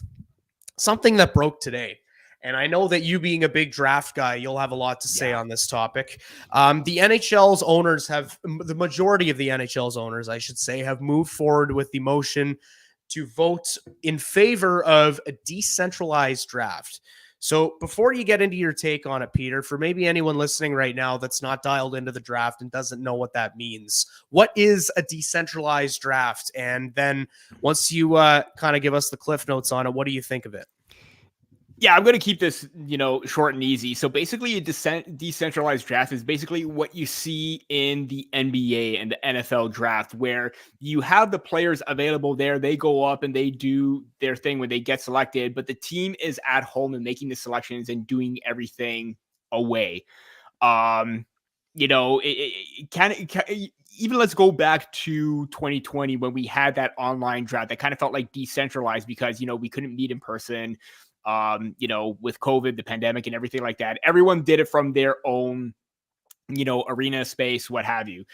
something that broke today. And I know that you being a big draft guy, you'll have a lot to say on this topic. The NHL's owners the majority of the NHL's owners, I should say, have moved forward with the motion to vote in favor of a decentralized draft. So before you get into your take on it, Peter, for maybe anyone listening right now that's not dialed into the draft and doesn't know what that means, what is a decentralized draft? And then once you kind of give us the cliff notes on it, what do you think of it? Yeah, I'm going to keep this, short and easy. So basically a decentralized draft is basically what you see in the NBA and the NFL draft, where you have the players available there. They go up and they do their thing when they get selected, but the team is at home and making the selections and doing everything away. Even let's go back to 2020 when we had that online draft that kind of felt like decentralized because, we couldn't meet in person. With COVID, the pandemic and everything like that, everyone did it from their own, arena space, what have you.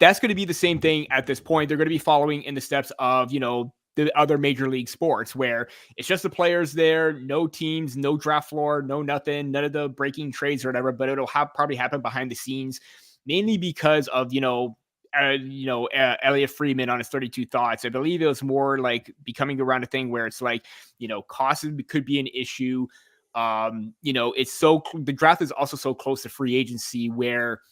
That's going to be the same thing at this point. They're going to be following in the steps of, the other major league sports where it's just the players there, no teams, no draft floor, no nothing, none of the breaking trades or whatever, but it'll probably happen behind the scenes, mainly because of, Elliot Friedman on his 32 Thoughts. I believe it was more like becoming around a thing where it's like, cost could be an issue. The draft is also so close to free agency where,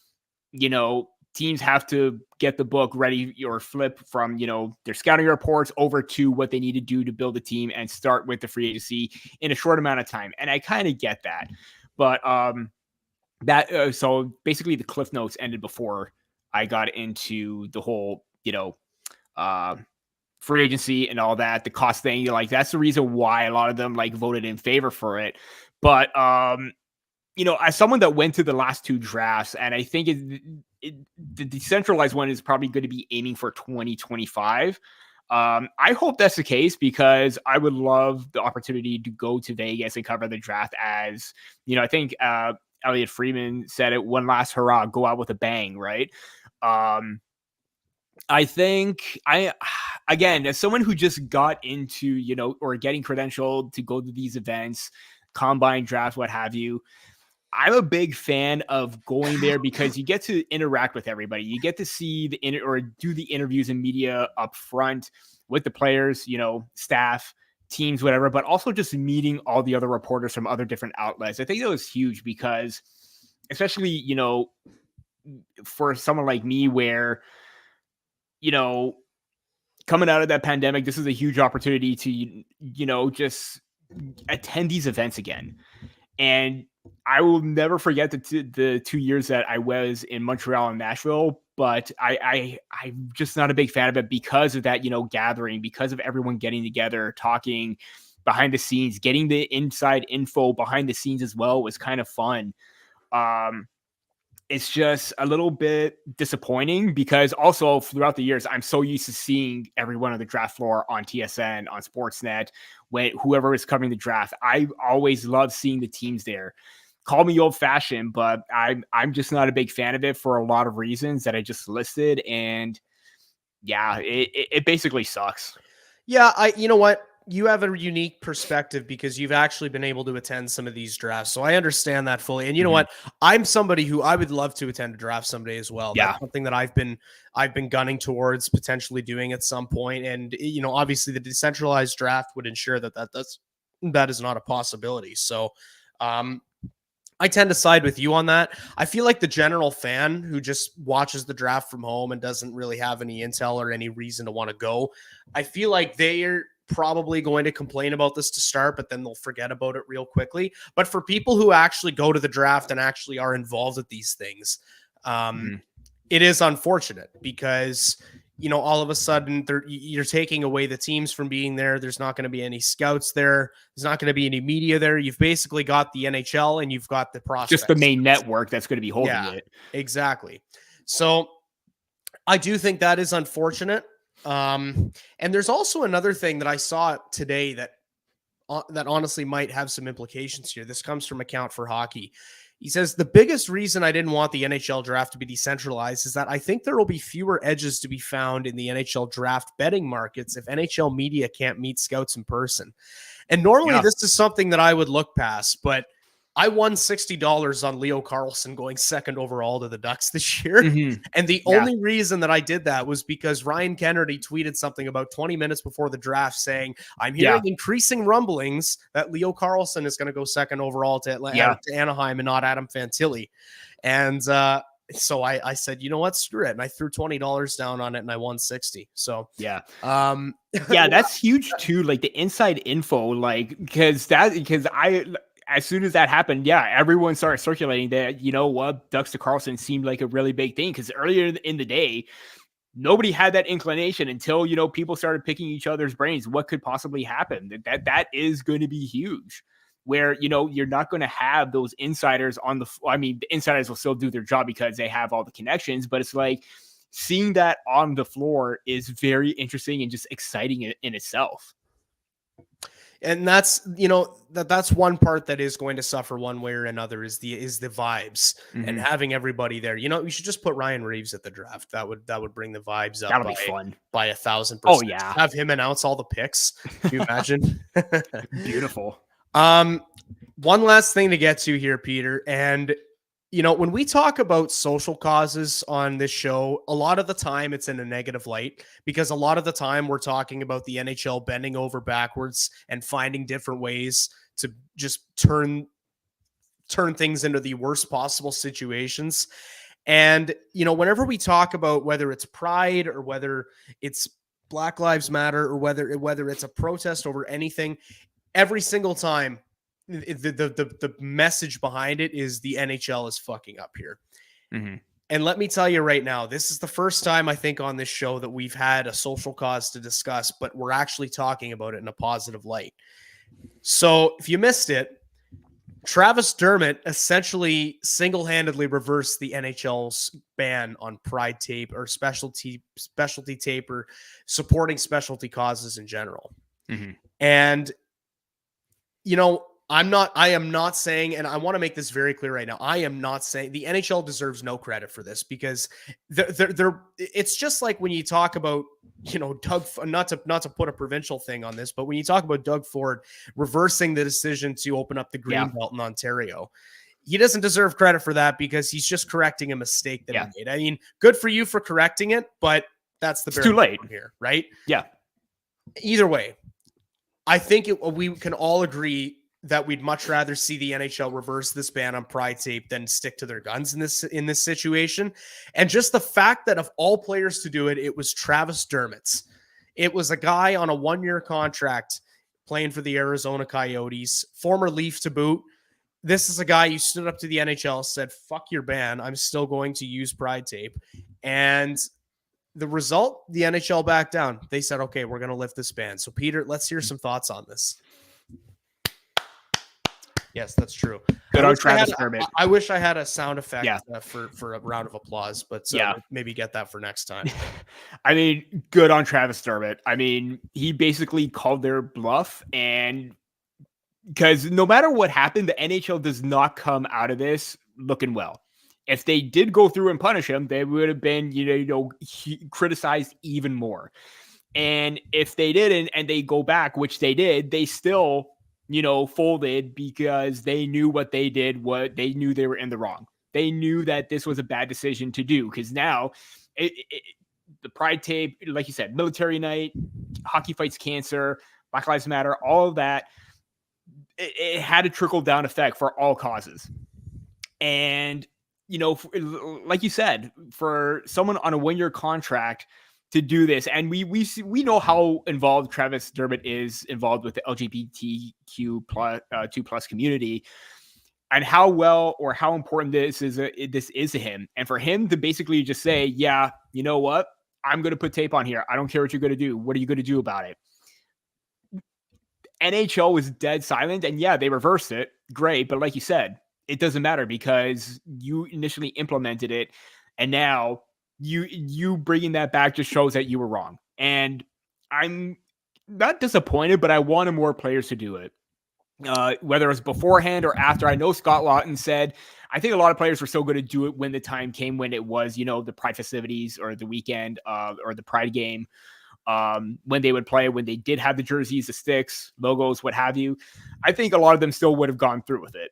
teams have to get the book ready or flip from, their scouting reports over to what they need to do to build a team and start with the free agency in a short amount of time. And I kind of get that, but so basically the cliff notes ended before I got into the whole, free agency and all that, the cost thing. That's the reason why a lot of them voted in favor for it. But, as someone that went to the last two drafts, and I think the decentralized one is probably going to be aiming for 2025. I hope that's the case because I would love the opportunity to go to Vegas and cover the draft as, I think Elliot Friedman said it, one last hurrah, go out with a bang, right? I think again, as someone who just got into, or getting credentialed to go to these events, combine, draft, what have you, I'm a big fan of going there because you get to interact with everybody. You get to see or do the interviews and media up front with the players, staff, teams, whatever, but also just meeting all the other reporters from other different outlets. I think that was huge because, especially, for someone like me where, coming out of that pandemic, this is a huge opportunity to, just attend these events again. And I will never forget the 2 years that I was in Montreal and Nashville, but I'm just not a big fan of it because of that, gathering, because of everyone getting together, talking behind the scenes, getting the inside info behind the scenes as well was kind of fun. It's just a little bit disappointing because also throughout the years, I'm so used to seeing everyone on the draft floor on TSN, on Sportsnet, whoever is covering the draft. I always love seeing the teams there. Call me old fashioned, but I'm just not a big fan of it for a lot of reasons that I just listed. And yeah, it basically sucks. Yeah, you know what? You have a unique perspective because you've actually been able to attend some of these drafts. So I understand that fully. And you know what? I'm somebody who I would love to attend a draft someday as well. Yeah. That's something that I've been gunning towards potentially doing at some point. And obviously the decentralized draft would ensure that is not a possibility. So I tend to side with you on that. I feel like the general fan who just watches the draft from home and doesn't really have any intel or any reason to want to go, I feel like they're probably going to complain about this to start, but then they'll forget about it real quickly. But for people who actually go to the draft and actually are involved with these things, it is unfortunate because, all of a sudden you're taking away the teams from being there. There's not going to be any scouts there. There's not going to be any media there. You've basically got the NHL and you've got the prospects. Just the main network that's going to be holding it. Exactly. So I do think that is unfortunate. And there's also another thing that I saw today that honestly might have some implications here. This comes from Account for Hockey. He says, the biggest reason I didn't want the NHL draft to be decentralized is that I think there will be fewer edges to be found in the NHL draft betting markets if NHL media can't meet scouts in person. And normally this is something that I would look past, but I won $60 on Leo Carlsson going second overall to the Ducks this year. And the only reason that I did that was because Ryan Kennedy tweeted something about 20 minutes before the draft saying, I'm hearing increasing rumblings that Leo Carlsson is going to go second overall to Anaheim and not Adam Fantilli. And so I said, you know what, screw it. And I threw $20 down on it and I won 60. So that's huge too. Like the inside info, like, because as soon as that happened, everyone started circulating that, Ducks to Carlson seemed like a really big thing because earlier in the day, nobody had that inclination until, people started picking each other's brains. What could possibly happen? That is going to be huge where, you're not going to have those insiders the insiders will still do their job because they have all the connections, but it's like seeing that on the floor is very interesting and just exciting in itself. And that's, that's one part that is going to suffer one way or another is the vibes and having everybody there. You should just put Ryan Reaves at the draft. That would bring the vibes up. That'll be fun by 1,000%. Oh yeah. Have him announce all the picks. Can you imagine? Beautiful. One last thing to get to here, Peter. And, when we talk about social causes on this show, a lot of the time it's in a negative light because a lot of the time we're talking about the NHL bending over backwards and finding different ways to just turn things into the worst possible situations. And, whenever we talk about whether it's pride or whether it's Black Lives Matter or whether it's a protest over anything, every single time the message behind it is the NHL is fucking up here. And let me tell you right now, this is the first time I think on this show that we've had a social cause to discuss, but we're actually talking about it in a positive light. So if you missed it, Travis Dermott essentially single-handedly reversed the NHL's ban on pride tape or specialty tape or supporting specialty causes in general. And, I am not saying, and I want to make this very clear right now. I am not saying the NHL deserves no credit for this, because it's just like when you talk about, Doug, not to put a provincial thing on this, but when you talk about Doug Ford reversing the decision to open up the Greenbelt in Ontario, he doesn't deserve credit for that, because he's just correcting a mistake that he made. I mean, good for you for correcting it, but that's the too late here, right? Yeah. Either way, I think we can all agree that we'd much rather see the NHL reverse this ban on Pride tape than stick to their guns in this situation. And just the fact that of all players to do it, it was Travis Dermott's. It was a guy on a 1-year contract playing for the Arizona Coyotes, former Leaf to boot. This is a guy who stood up to the NHL, said, "Fuck your ban. I'm still going to use Pride tape." And the result, the NHL backed down. They said, "Okay, we're going to lift this ban." So, Peter, let's hear some thoughts on this. Yes, that's true. Good on Travis Dermott. I wish I had a sound effect for a round of applause, but maybe get that for next time. I mean, good on Travis Dermott. I mean, he basically called their bluff, and because no matter what happened, the NHL does not come out of this looking well. If they did go through and punish him, they would have been, criticized even more. And if they didn't, and they go back, which they did, they still, folded, because they knew what they did, they knew they were in the wrong. They knew that this was a bad decision to do, because now the Pride tape, like you said, military night, hockey fights cancer, Black Lives Matter, all of that, it had a trickle down effect for all causes. And, like you said, for someone on a 1-year contract to do this, and we know how involved Travis Dermott is involved with the LGBTQ two plus community, and how well or how important this is to him. And for him to basically just say, "Yeah, you know what? I'm going to put tape on here. I don't care what you're going to do. What are you going to do about it?" NHL was dead silent, and they reversed it. Great, but like you said, it doesn't matter, because you initially implemented it, and now you bringing that back just shows that you were wrong. And I'm not disappointed, but I wanted more players to do it, whether it was beforehand or after. I know Scott Laughton said, I think a lot of players were still going to do it when the time came, when it was, the Pride festivities or the weekend or the Pride game, when they would play, when they did have the jerseys, the sticks, logos, what have you. I think a lot of them still would have gone through with it.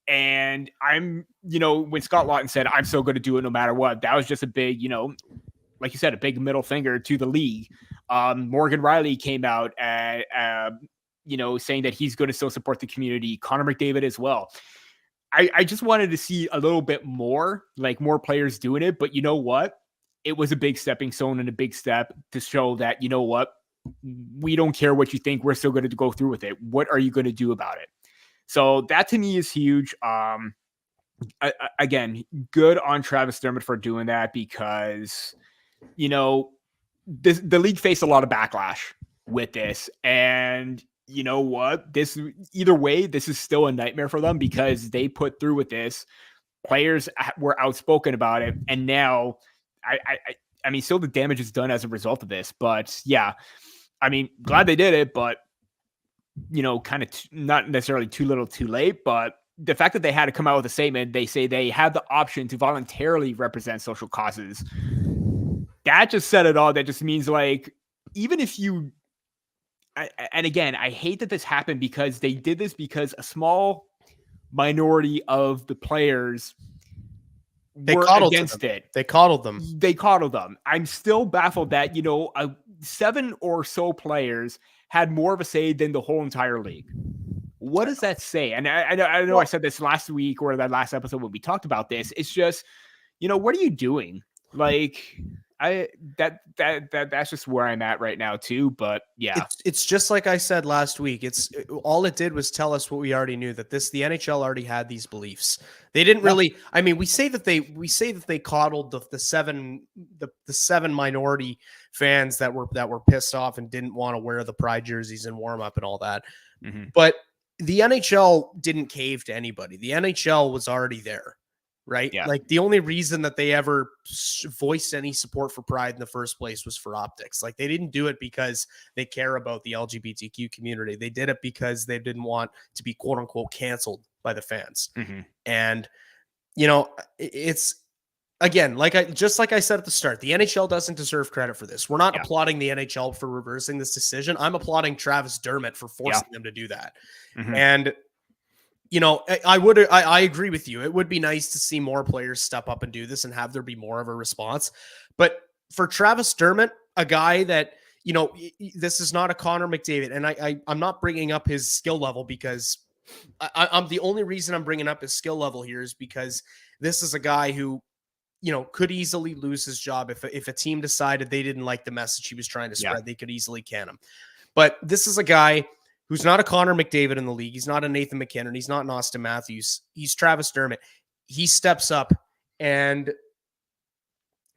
And I'm, when Scott Laughton said, "I'm still going to do it no matter what," that was just a big, like you said, a big middle finger to the league. Morgan Riley came out, saying that he's going to still support the community. Connor McDavid as well. I just wanted to see a little bit more, like more players doing it. But you know what? It was a big stepping stone and a big step to show that, we don't care what you think. We're still going to go through with it. What are you going to do about it? So that to me is huge. Again, good on Travis Dermott for doing that, because, the league faced a lot of backlash with this. And you know what? Either way, this is still a nightmare for them, because they put through with this. Players were outspoken about it. And now, I mean, still the damage is done as a result of this. But I mean, glad they did it, but kind of not necessarily too little too late. But the fact that they had to come out with a statement, they say they had the option to voluntarily represent social causes. That just said it all. That just means, like, even if you, and again, I hate that this happened, because they did this because a small minority of the players were against it. They coddled them. I'm still baffled that, 7 or so players had more of a say than the whole entire league. What does that say? And I know I said this last week or that last episode when we talked about this. It's just, what are you doing? Like, that's just where I'm at right now too. But it's just like I said last week. All it did was tell us what we already knew, that the NHL already had these beliefs. They didn't really. I mean, we say that they coddled the seven minority fans that were pissed off and didn't want to wear the Pride jerseys and warm up and all that. Mm-hmm. But the NHL didn't cave to anybody. The NHL was already there. right? Yeah. Like the only reason that they ever voiced any support for Pride in the first place was for optics. Like they didn't do it because they care about the LGBTQ community. They did it because they didn't want to be quote unquote canceled by the fans. And, you know, it's, again, like I said at the start, the NHL doesn't deserve credit for this. We're not applauding the NHL for reversing this decision. I'm applauding Travis Dermott for forcing them to do that. And, you know, I agree with you. It would be nice to see more players step up and do this and have there be more of a response. But for Travis Dermott, a guy that, you know, this is not a Connor McDavid, and I'm not bringing up his skill level because I'm the only reason I'm bringing up his skill level here is because this is a guy who, you know, could easily lose his job if a team decided they didn't like the message he was trying to spread. They could easily can him. But this is a guy who's not a Connor McDavid in the league. He's not a Nathan McKinnon. He's not an Austin Matthews. He's Travis Dermott. He steps up and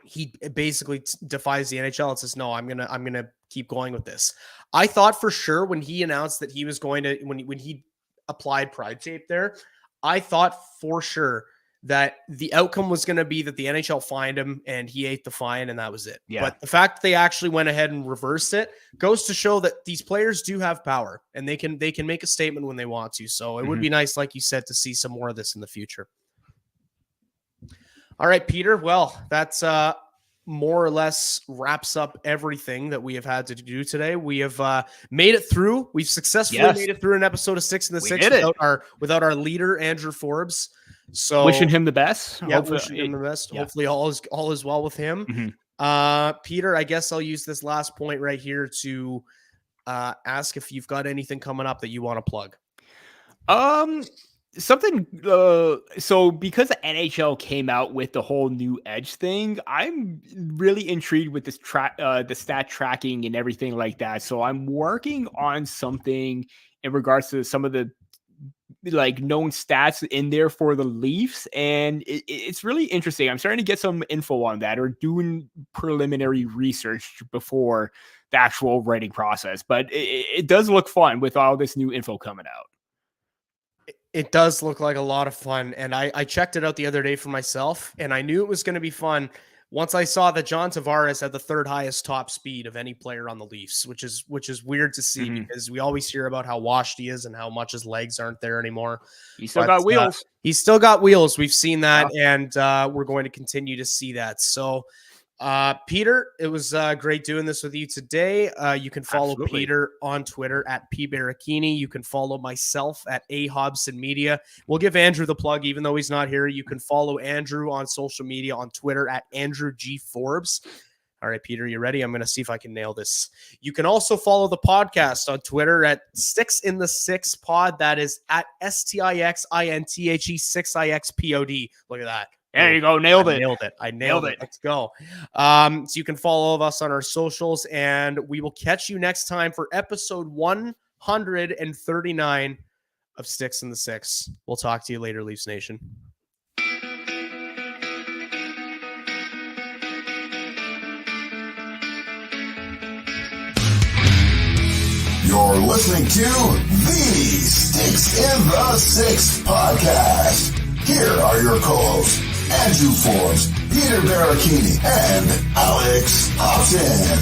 he basically defies the NHL and says, no, I'm gonna keep going with this. I thought for sure when he announced that he was going to, when he applied Pride tape there, I thought for sure that the outcome was going to be that the NHL fined him and he ate the fine and that was it. But the fact that they actually went ahead and reversed it goes to show that these players do have power and they can make a statement when they want to. So it would be nice, like you said, to see some more of this in the future. All right, Peter. Well, that's more or less wraps up everything that we have had to do today. We have made it through. We've successfully made it through an episode of 6 in the 6 without our leader, Andrew Forbes. So wishing him the best. Yeah, wishing him the best. Yeah. Hopefully all is well with him. Peter, I guess I'll use this last point right here to ask if you've got anything coming up that you want to plug. Something so because the NHL came out with the whole new edge thing, I'm really intrigued with this the stat tracking and everything like that. So I'm working on something in regards to some of the like known stats in there for the Leafs, and it's really interesting. I'm starting to get some info on that or doing preliminary research before the actual writing process, but it does look fun with all this new info coming out. It does look like a lot of fun, and I checked it out the other day for myself, and I knew it was going to be fun once I saw that John Tavares had the third highest top speed of any player on the Leafs, which is weird to see because we always hear about how washed he is and how much his legs aren't there anymore. He's still got wheels. He's still got wheels. We've seen that, and we're going to continue to see that. So, Peter, it was great doing this with you today. You can follow Peter on Twitter at pbaracchini. You can follow myself at Hobson Media. We'll give Andrew the plug, even though he's not here. You can follow Andrew on social media on Twitter at Andrew G. Forbes. All right, Peter, you ready? I'm going to see if I can nail this. You can also follow the podcast on Twitter at 6 in the 6 pod. That is at STIXINTHE 6IXPOD. Look at that. There you go. Nailed it. I nailed it. Let's go. So you can follow us on our socials, and we will catch you next time for episode 139 of 6 in the 6. We'll talk to you later, Leafs Nation. You're listening to the Sticks in the 6 podcast. Here are your co-hosts, Andrew Forbes, Peter Baracchini, and Alex Hobson.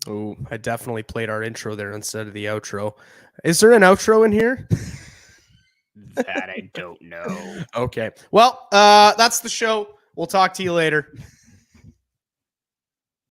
Oh, I definitely played our intro there instead of the outro. Is there an outro in here? That I don't know. Okay. Well, that's the show. We'll talk to you later.